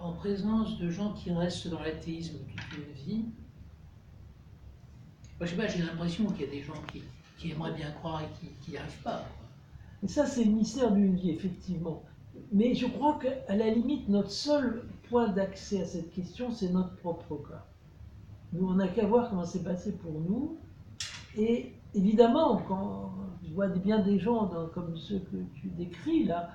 en présence de gens qui restent dans l'athéisme toute une vie, moi, je sais pas, j'ai l'impression qu'il y a des gens qui aimeraient bien croire et qui n'y arrivent pas. Et ça, c'est le mystère d'une vie, effectivement. Mais je crois qu'à la limite, notre seul point d'accès à cette question, c'est notre propre cas. Nous, on n'a qu'à voir comment c'est passé pour nous. Et évidemment, quand je vois bien des gens comme ceux que tu décris là,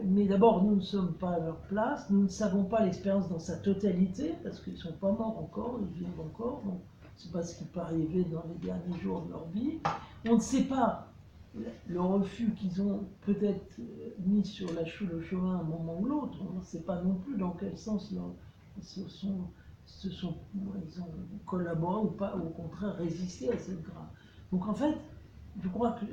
mais d'abord, nous ne sommes pas à leur place, nous ne savons pas l'expérience dans sa totalité, parce qu'ils ne sont pas morts encore, ils vivent encore, donc c'est pas ce qui peut arriver dans les derniers jours de leur vie. On ne sait pas le refus qu'ils ont peut-être mis sur le chemin à un moment ou l'autre, on ne sait pas non plus dans quel sens ils ont collaboré ou pas, ou au contraire résisté à cette grave. Donc en fait, je crois que,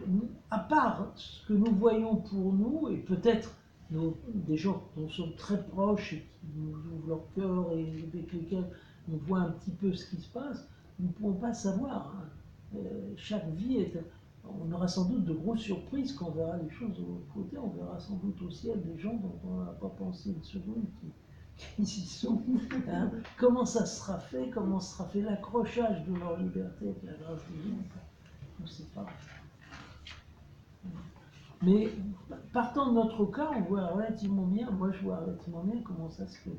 à part ce que nous voyons pour nous, et peut-être des gens dont nous sommes très proches et qui nous ouvrent leur cœur et avec lesquels on voit un petit peu ce qui se passe, nous ne pouvons pas savoir. Chaque vie on aura sans doute de grosses surprises quand on verra les choses de l'autre côté. On verra sans doute au ciel des gens dont on n'a pas pensé une seconde qui y sont. Hein. Comment ça sera fait? Comment sera fait l'accrochage de leur liberté avec la grâce de Dieu? On ne sait pas. Mais partant de notre cas, on voit relativement bien, moi je vois relativement bien comment ça se fait.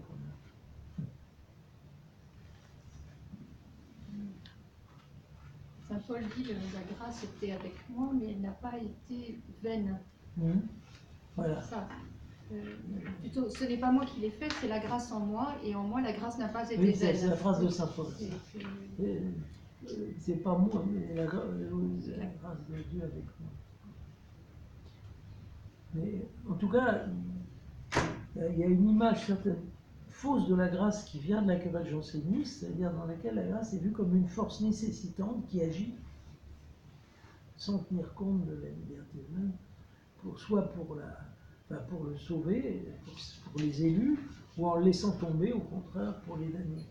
Saint Paul dit que la grâce était avec moi, mais elle n'a pas été vaine. Voilà. Ça. Plutôt, ce n'est pas moi qui l'ai fait, c'est la grâce en moi, et en moi la grâce n'a pas été vaine. vaine. C'est la phrase de Saint Paul. C'est pas moi, mais la grâce de Dieu avec moi. Mais en tout cas, il y a une image certaine fausse de la grâce qui vient de la cabale janséniste, c'est-à-dire dans laquelle la grâce est vue comme une force nécessitante qui agit sans tenir compte de la liberté humaine, soit pour le sauver, pour les élus, ou en le laissant tomber, au contraire, pour les damner.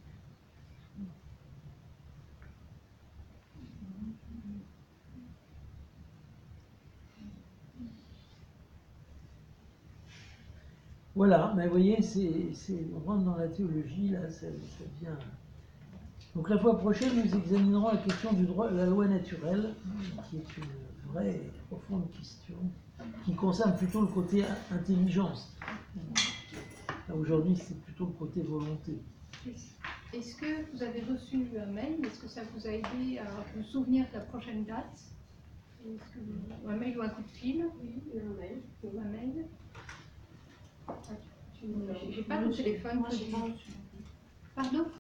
Voilà, mais vous voyez, on rentre dans la théologie, là, ça vient. Donc la fois prochaine, nous examinerons la question du droit, la loi naturelle, qui est une vraie et profonde question, qui concerne plutôt le côté intelligence. Aujourd'hui, c'est plutôt le côté volonté. Est-ce que vous avez reçu un mail? Est-ce que ça vous a aidé à vous souvenir de la prochaine date? Un mail ou un coup de fil? Oui, un mail. Un mail. J'ai pas de téléphone. Moi, j'ai pas reçu. Pardon?